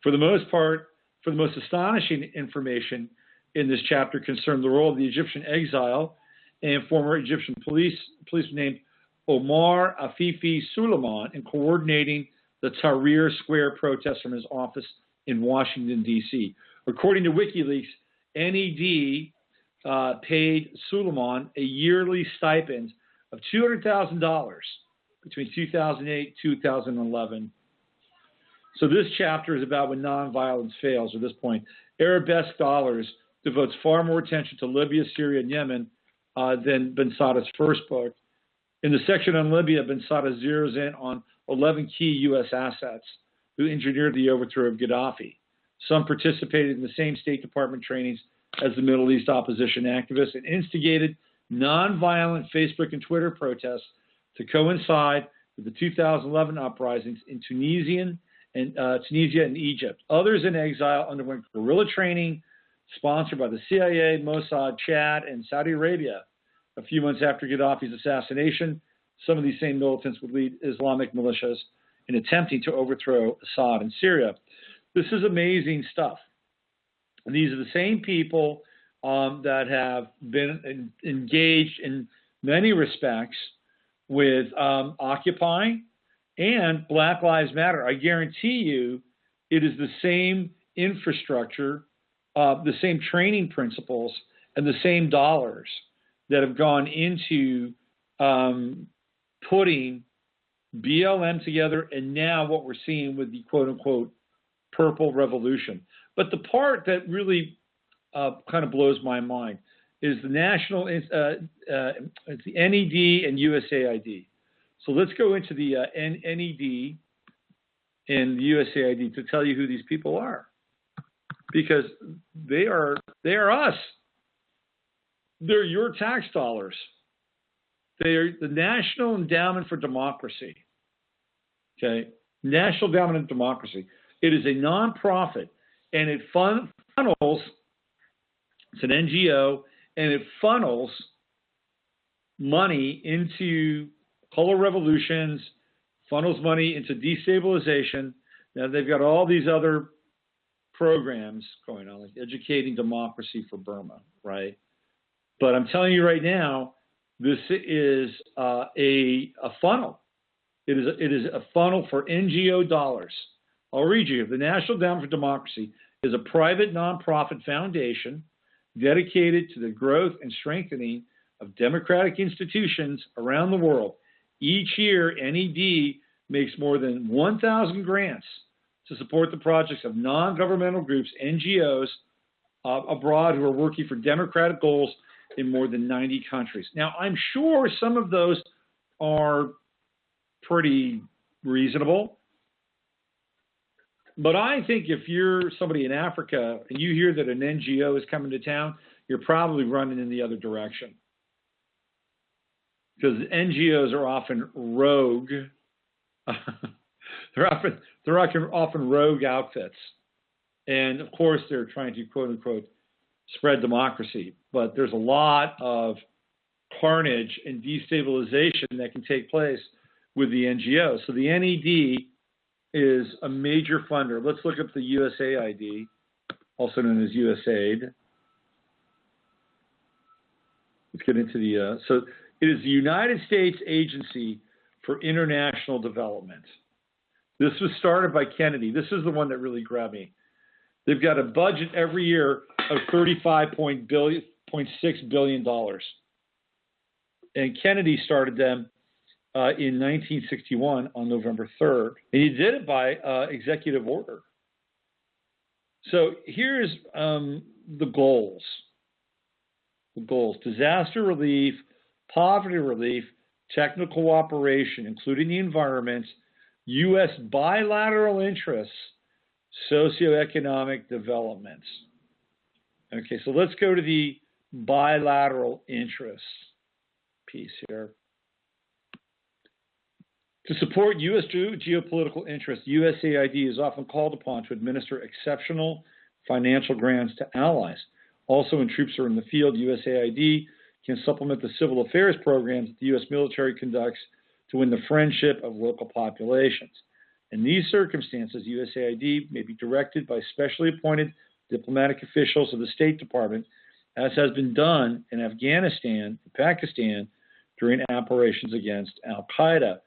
For the most part, for the most astonishing information in this chapter concerned the role of the Egyptian exile and former Egyptian policeman named Omar Afifi Suleiman in coordinating the Tahrir Square protests from his office in Washington, D.C. According to WikiLeaks, NED paid Suleiman a yearly stipend of $200,000 between 2008 and 2011. So this chapter is about when nonviolence fails. At this point, Arabesque Dollars devotes far more attention to Libya, Syria, and Yemen than Ben Sada's first book. In the section on Libya, Ben Sada zeroes in on 11 key U.S. assets who engineered the overthrow of Gaddafi. Some participated in the same State Department trainings as the Middle East opposition activists and instigated nonviolent Facebook and Twitter protests to coincide with the 2011 uprisings in Tunisia and Egypt. Others in exile underwent guerrilla training sponsored by the CIA, Mossad, Chad, and Saudi Arabia. A few months after Gaddafi's assassination, some of these same militants would lead Islamic militias in attempting to overthrow Assad in Syria. This is amazing stuff. And these are the same people that have been engaged in many respects with Occupy and Black Lives Matter. I guarantee you it is the same infrastructure, the same training principles, and the same dollars that have gone into putting BLM together and now what we're seeing with the quote-unquote Purple Revolution. But the part that really kind of blows my mind is the it's the NED and USAID. So let's go into the NED and the USAID to tell you who these people are, because they are us. They're your tax dollars. They are the National Endowment for Democracy. Okay, National Endowment for Democracy. It is a nonprofit, and it funnels. It's an NGO, and it funnels money into color revolutions, funnels money into destabilization. Now they've got all these other programs going on, like Educating Democracy for Burma, right? But I'm telling you right now, this is a funnel. It is a funnel for NGO dollars. I'll read you. The National Endowment for Democracy is a private nonprofit foundation dedicated to the growth and strengthening of democratic institutions around the world. Each year, NED makes more than 1,000 grants to support the projects of non-governmental groups, NGOs, abroad who are working for democratic goals in more than 90 countries. Now, I'm sure some of those are pretty reasonable. But I think if you're somebody in Africa and you hear that an NGO is coming to town, you're probably running in the other direction. Because NGOs are often rogue. they're often rogue outfits. And of course, they're trying to, quote unquote, spread democracy. But there's a lot of carnage and destabilization that can take place with the NGOs. So the NED is a major funder. Let's look up the USAID, also known as USAID. Let's get into the, so it is the United States Agency for International Development. This was started by Kennedy. This is the one that really grabbed me. They've got a budget every year of $35.6 billion. And Kennedy started them in 1961 on November 3rd. And he did it by executive order. So here's the goals. the goals: disaster relief, poverty relief, technical cooperation, including the environment, U.S. bilateral interests, socioeconomic development. Okay, so let's go to the bilateral interests piece here. To support U.S. geopolitical interests, USAID is often called upon to administer exceptional financial grants to allies. Also, when troops are in the field, USAID can supplement the civil affairs programs that the U.S. military conducts to win the friendship of local populations. In these circumstances, USAID may be directed by specially appointed diplomatic officials of the State Department, as has been done in Afghanistan and Pakistan during operations against al-Qaeda.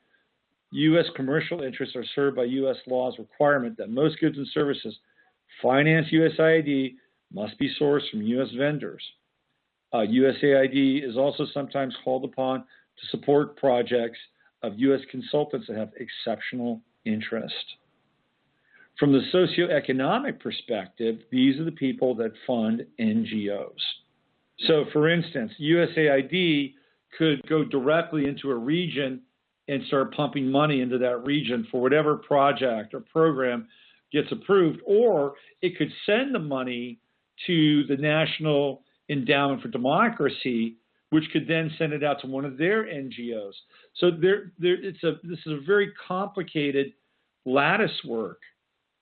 U.S. commercial interests are served by U.S. law's requirement that most goods and services financed USAID must be sourced from U.S. vendors. USAID is also sometimes called upon to support projects of U.S. consultants that have exceptional interest. From the socioeconomic perspective, these are the people that fund NGOs. So, for instance, USAID could go directly into a region and start pumping money into that region for whatever project or program gets approved, or it could send the money to the National Endowment for Democracy, which could then send it out to one of their NGOs. So this is a very complicated lattice work.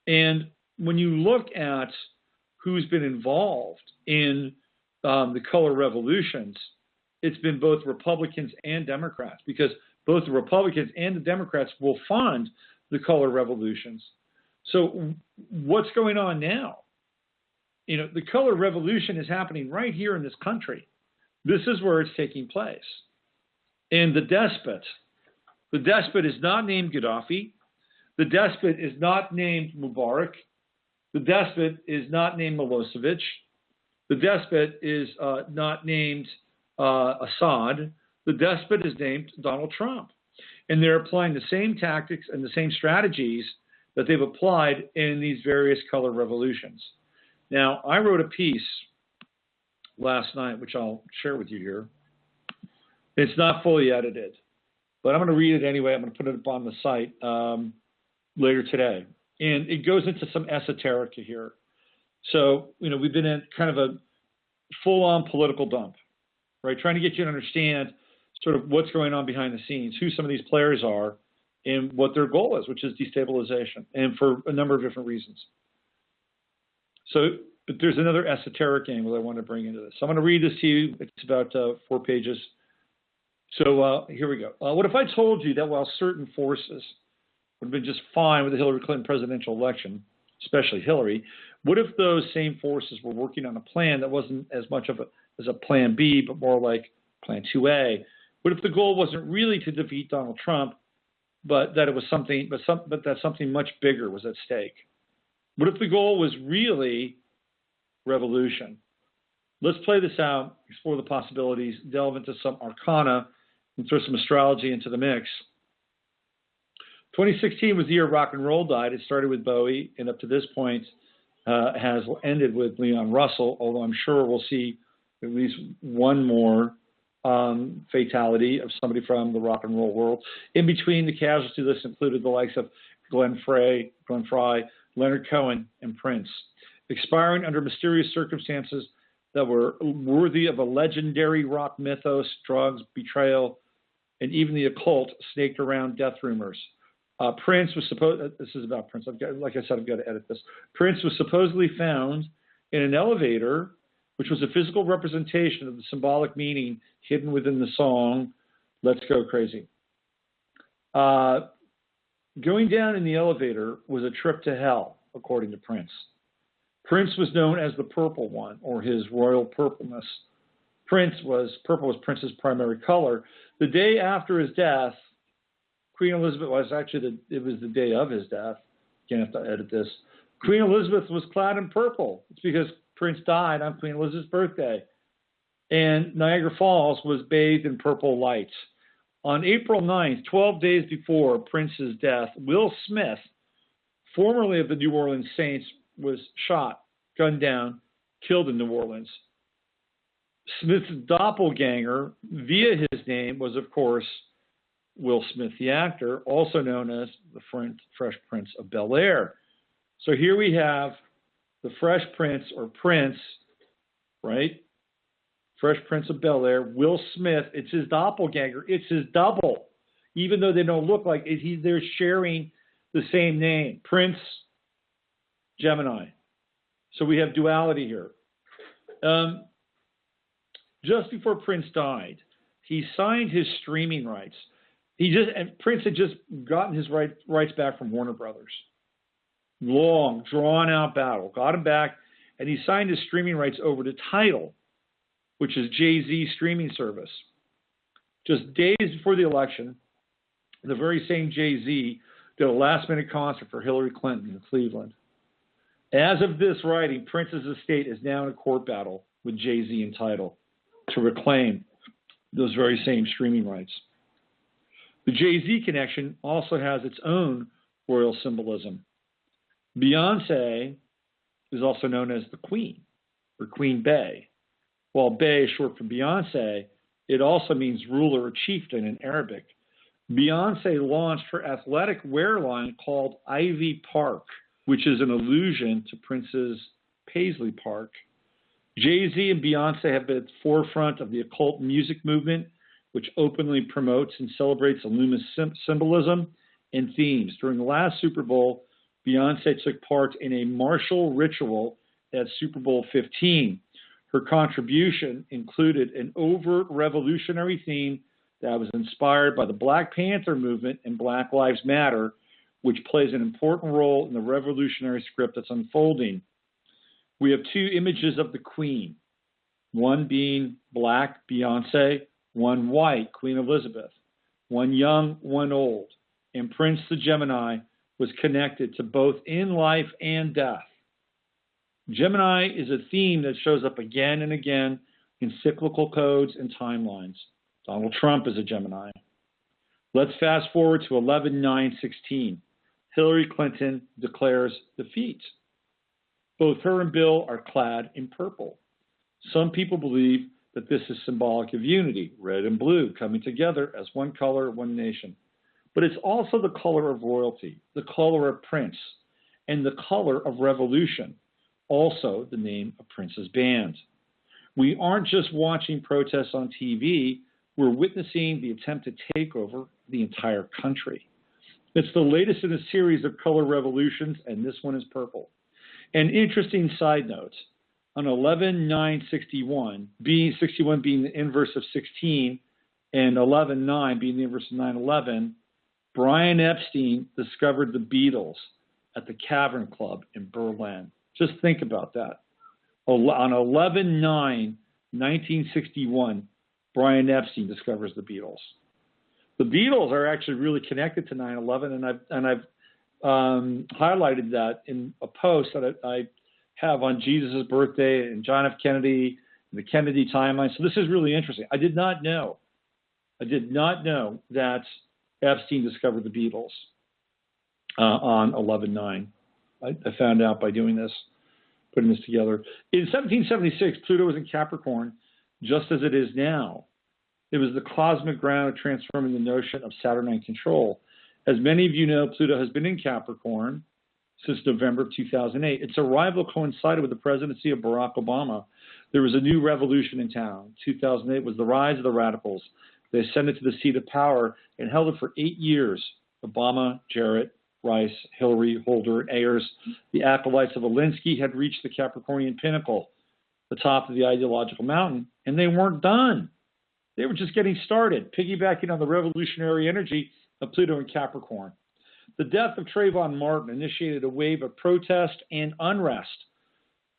And when you look at who's been involved in the color revolutions, it's been both Republicans and Democrats, because both the Republicans and the Democrats will fund the color revolutions. So what's going on now? You know, the color revolution is happening right here in this country. This is where it's taking place. And the despot is not named Gaddafi. The despot is not named Mubarak. The despot is not named Milosevic. The despot is not named Assad. The despot is named Donald Trump. And they're applying the same tactics and the same strategies that they've applied in these various color revolutions. Now, I wrote a piece last night, which I'll share with you here. It's not fully edited, but I'm going to read it anyway. I'm going to put it up on the site later today. And it goes into some esoterica here. So, you know, we've been in kind of a full-on political dump, right? Trying to get you to understand sort of what's going on behind the scenes, who some of these players are, and what their goal is, which is destabilization, and for a number of different reasons. So, but there's another esoteric angle I want to bring into this. So I'm going to read this to you. It's about 4 pages. So here we go. What if I told you that while certain forces would have been just fine with the Hillary Clinton presidential election, especially Hillary, what if those same forces were working on a plan that wasn't as much of as a plan B, but more like plan 2A? What if the goal wasn't really to defeat Donald Trump, but that it was something, but that something much bigger was at stake? What if the goal was really revolution? Let's play this out, explore the possibilities, delve into some arcana, and throw some astrology into the mix. 2016 was the year rock and roll died. It started with Bowie, and up to this point has ended with Leon Russell, although I'm sure we'll see at least one more fatality of somebody from the rock and roll world. In between, the casualty list included the likes of Glenn Frey, Leonard Cohen, and Prince, expiring under mysterious circumstances that were worthy of a legendary rock mythos. Drugs, betrayal, and even the occult snaked around death rumors. Prince was supposed. This is about Prince. Like I said, I've got to edit this. Prince was supposedly found in an elevator, which was a physical representation of the symbolic meaning hidden within the song "Let's Go Crazy." Going down in the elevator was a trip to hell, according to Prince. Prince was known as the Purple One, or his royal purpleness. Purple was Prince's primary color. The day after his death, Queen Elizabeth it was the day of his death. Can't have to edit this. Queen Elizabeth was clad in purple. It's because Prince died on Queen Elizabeth's birthday. And Niagara Falls was bathed in purple lights. On April 9th, 12 days before Prince's death, Will Smith, formerly of the New Orleans Saints, was shot, gunned down, killed in New Orleans. Smith's doppelganger, via his name, was, of course, Will Smith, the actor, also known as the Fresh Prince of Bel-Air. So here we have the Fresh Prince, or Prince, right? Fresh Prince of Bel-Air, Will Smith. It's his doppelganger. It's his double. Even though they don't look like it, they're sharing the same name, Prince Gemini. So we have duality here. Just before Prince died, he signed his streaming rights. Prince had just gotten his rights back from Warner Brothers. Long, drawn-out battle. Got him back, and he signed his streaming rights over to Tidal, which is Jay-Z's streaming service. Just days before the election, the very same Jay-Z did a last-minute concert for Hillary Clinton in Cleveland. As of this writing, Prince's estate is now in a court battle with Jay-Z and Tidal to reclaim those very same streaming rights. The Jay-Z connection also has its own royal symbolism. Beyonce is also known as the Queen, or Queen Bey. While Bey is short for Beyonce, it also means ruler or chieftain in Arabic. Beyonce launched her athletic wear line called Ivy Park, which is an allusion to Prince's Paisley Park. Jay-Z and Beyonce have been at the forefront of the occult music movement, which openly promotes and celebrates Illuminati symbolism and themes. During the last Super Bowl, Beyonce took part in a martial ritual at Super Bowl 15. Her contribution included an overt revolutionary theme that was inspired by the Black Panther movement and Black Lives Matter, which plays an important role in the revolutionary script that's unfolding. We have two images of the Queen, one being black, Beyonce, one white, Queen Elizabeth, one young, one old, and Prince the Gemini was connected to both in life and death. Gemini is a theme that shows up again and again in cyclical codes and timelines. Donald Trump is a Gemini. Let's fast forward to 11/9/16. Hillary Clinton declares defeat. Both her and Bill are clad in purple. Some people believe that this is symbolic of unity, red and blue coming together as one color, one nation. But it's also the color of royalty, the color of Prince, and the color of revolution, also the name of Prince's band. We aren't just watching protests on TV, we're witnessing the attempt to take over the entire country. It's the latest in a series of color revolutions, and this one is purple. An interesting side note, on 11/9/61, 61 being the inverse of 16, and 11/9 being the inverse of 9/11, Brian Epstein discovered the Beatles at the Cavern Club in Berlin. Just think about that. On 11/9/1961, Brian Epstein discovers the Beatles. The Beatles are actually really connected to 9/11, and I've highlighted that in a post that I have on Jesus' birthday and John F. Kennedy and the Kennedy timeline. So this is really interesting. I did not know that Epstein discovered the Beatles on 11/9. I found out by doing this, putting this together. In 1776, Pluto was in Capricorn, just as it is now. It was the cosmic ground of transforming the notion of Saturnine control. As many of you know, Pluto has been in Capricorn since November of 2008. Its arrival coincided with the presidency of Barack Obama. There was a new revolution in town. 2008 was the rise of the radicals. They ascended to the seat of power and held it for 8 years. Obama, Jarrett, Rice, Hillary, Holder, and Ayers, the acolytes of Alinsky, had reached the Capricornian pinnacle, the top of the ideological mountain, and they weren't done. They were just getting started, piggybacking on the revolutionary energy of Pluto and Capricorn. The death of Trayvon Martin initiated a wave of protest and unrest.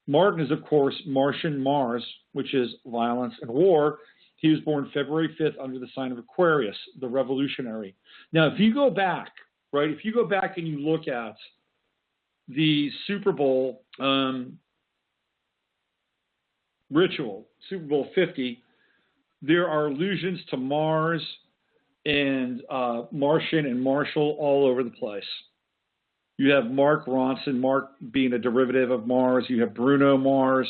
Martin is, of course, Martian Mars, which is violence and war. He was born February 5th under the sign of Aquarius, the revolutionary. Now, if you go back, right, if you go back and you look at the Super Bowl ritual, Super Bowl 50, there are allusions to Mars and Martian and Marshall all over the place. You have Mark Ronson, Mark being a derivative of Mars. You have Bruno Mars.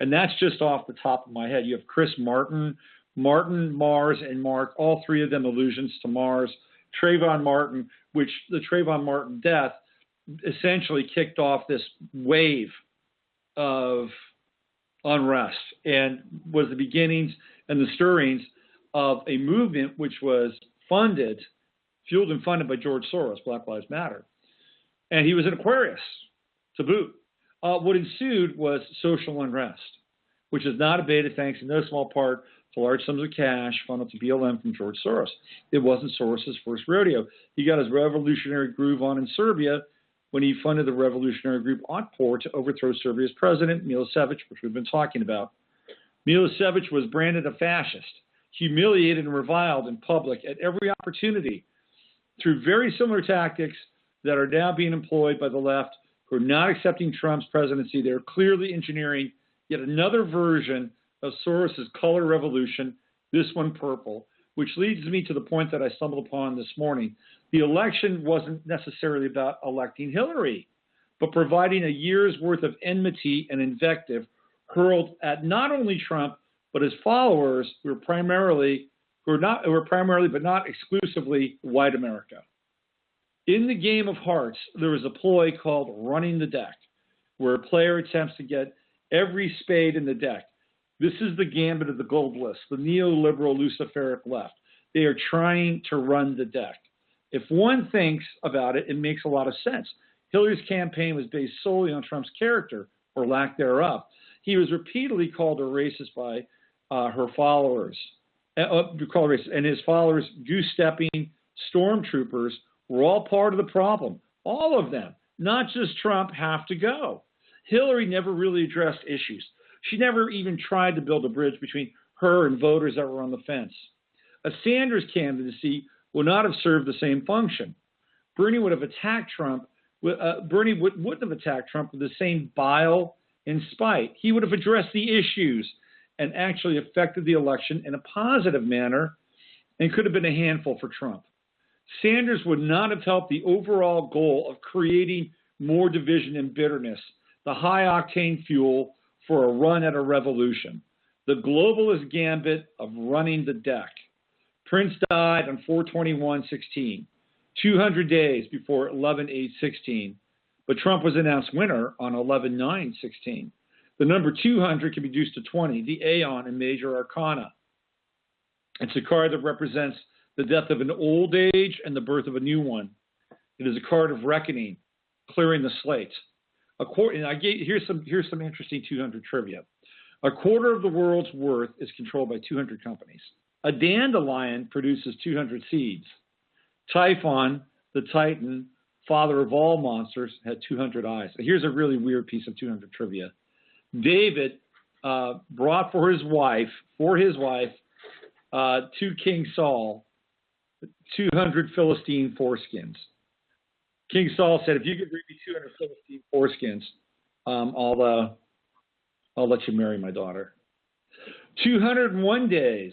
And that's just off the top of my head. You have Chris Martin, Mars, and Mark, all three of them allusions to Mars. Trayvon Martin, which the Trayvon Martin death essentially kicked off this wave of unrest and was the beginnings and the stirrings of a movement which was fueled and funded by George Soros, Black Lives Matter. And he was an Aquarius to boot. What ensued was social unrest, which is not abated thanks in no small part to large sums of cash funneled to BLM from George Soros. It wasn't Soros's first rodeo. He got his revolutionary groove on in Serbia when he funded the revolutionary group Otpor to overthrow Serbia's president, Milosevic, which we've been talking about. Milosevic was branded a fascist, humiliated and reviled in public at every opportunity through very similar tactics that are now being employed by the left, who are not accepting Trump's presidency. They're clearly engineering yet another version of Soros's color revolution, this one purple, which leads me to the point that I stumbled upon this morning. The election wasn't necessarily about electing Hillary, but providing a year's worth of enmity and invective hurled at not only Trump, but his followers who were primarily but not exclusively white America. In the game of hearts, there was a ploy called running the deck, where a player attempts to get every spade in the deck. This is the gambit of the globalists, the neoliberal Luciferic left. They are trying to run the deck. If one thinks about it, it makes a lot of sense. Hillary's campaign was based solely on Trump's character, or lack thereof. He was repeatedly called a racist by her followers, and his followers, goose-stepping stormtroopers, were all part of the problem. All of them, not just Trump, have to go. Hillary never really addressed issues. She never even tried to build a bridge between her and voters that were on the fence. A Sanders candidacy would not have served the same function. Bernie would have attacked Trump. Bernie wouldn't have attacked Trump with the same bile and spite. He would have addressed the issues and actually affected the election in a positive manner and could have been a handful for Trump. Sanders would not have helped the overall goal of creating more division and bitterness, the high-octane fuel for a run at a revolution, the globalist gambit of running the deck. Prince died on 4/21/16, 200 days before 11/8/16, but Trump was announced winner on 11/9/16. The number 200 can be reduced to 20, the Aeon in Major Arcana. It's a card that represents the death of an old age and the birth of a new one. It is a card of reckoning, clearing the slate. Here's some interesting 200 trivia. A quarter of the world's worth is controlled by 200 companies. A dandelion produces 200 seeds. Typhon, the Titan, father of all monsters, had 200 eyes. Here's a really weird piece of 200 trivia. David brought for his wife, to King Saul, 200 Philistine foreskins. King Saul said, if you could bring me 200 Philistine foreskins, I'll let you marry my daughter. 201 days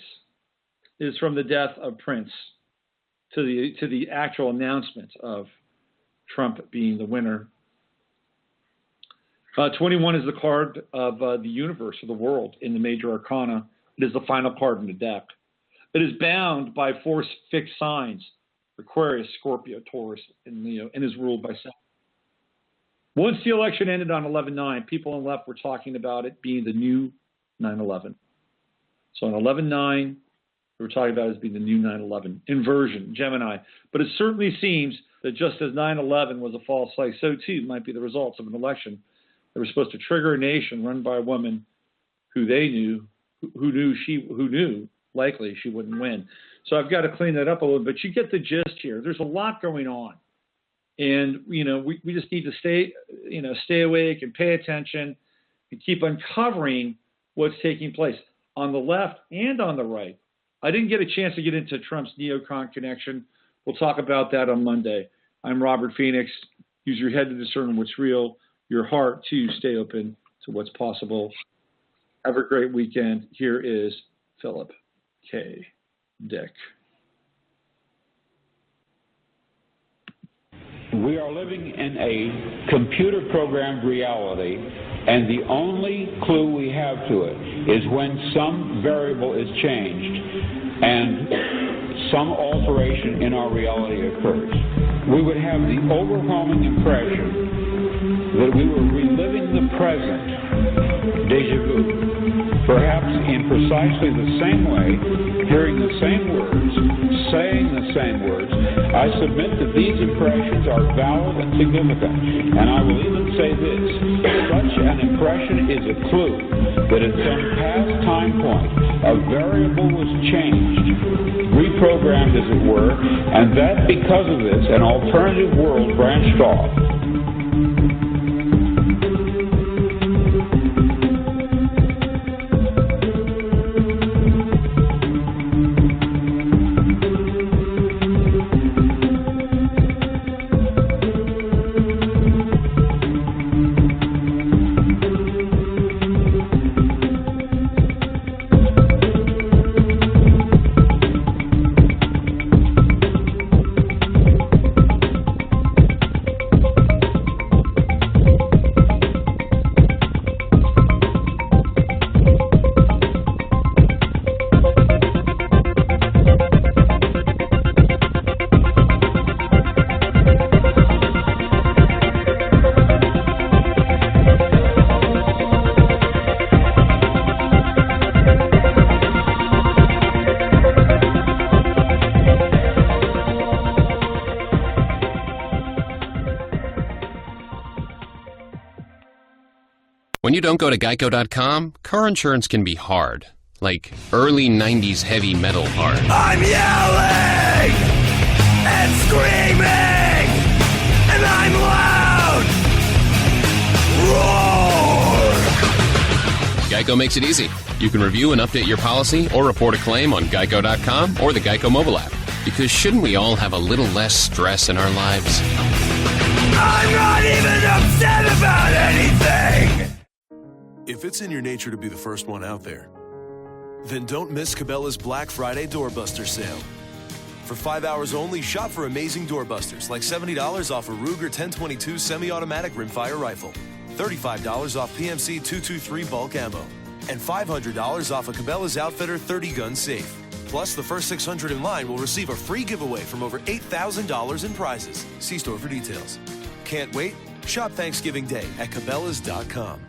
is from the death of Prince to the actual announcement of Trump being the winner. 21 is the card of the universe, or the world, in the Major Arcana. It is the final card in the deck. It is bound by four fixed signs: Aquarius, Scorpio, Taurus, and Leo, and is ruled by Saturn. Once the election ended on 11/9, people on the left were talking about it being the new 9/11. So on 11/9, we were talking about it as being the new 9/11. Inversion, Gemini. But it certainly seems that just as 9/11 was a false flag, so too might be the results of an election that was supposed to trigger a nation run by a woman who knew likely she wouldn't win. So I've got to clean that up a little bit. You get the gist here. There's a lot going on. And, we just need to stay awake and pay attention and keep uncovering what's taking place on the left and on the right. I didn't get a chance to get into Trump's neocon connection. We'll talk about that on Monday. I'm Robert Phoenix. Use your head to discern what's real, your heart to stay open to what's possible. Have a great weekend. Here is Philip K. Dick. We are living in a computer-programmed reality, and the only clue we have to it is when some variable is changed and some alteration in our reality occurs. We would have the overwhelming impression that we were reliving the present, déjà vu, perhaps in precisely the same way, hearing the same words, saying the same words. I submit that these impressions are valid and significant, and I will even say this: such an impression is a clue that at some past time point a variable was changed, reprogrammed as it were, and that because of this an alternative world branched off. When you don't go to Geico.com, car insurance can be hard. Like early 90s heavy metal hard. I'm yelling and screaming and I'm loud. Roar! Geico makes it easy. You can review and update your policy or report a claim on Geico.com or the Geico mobile app. Because shouldn't we all have a little less stress in our lives? I'm not even upset about anything! If it's in your nature to be the first one out there, then don't miss Cabela's Black Friday Doorbuster sale. For 5 hours only, shop for amazing doorbusters like $70 off a Ruger 1022 semi-automatic rimfire rifle, $35 off PMC 223 bulk ammo, and $500 off a Cabela's Outfitter 30-gun safe. Plus, the first 600 in line will receive a free giveaway from over $8,000 in prizes. See store for details. Can't wait? Shop Thanksgiving Day at Cabela's.com.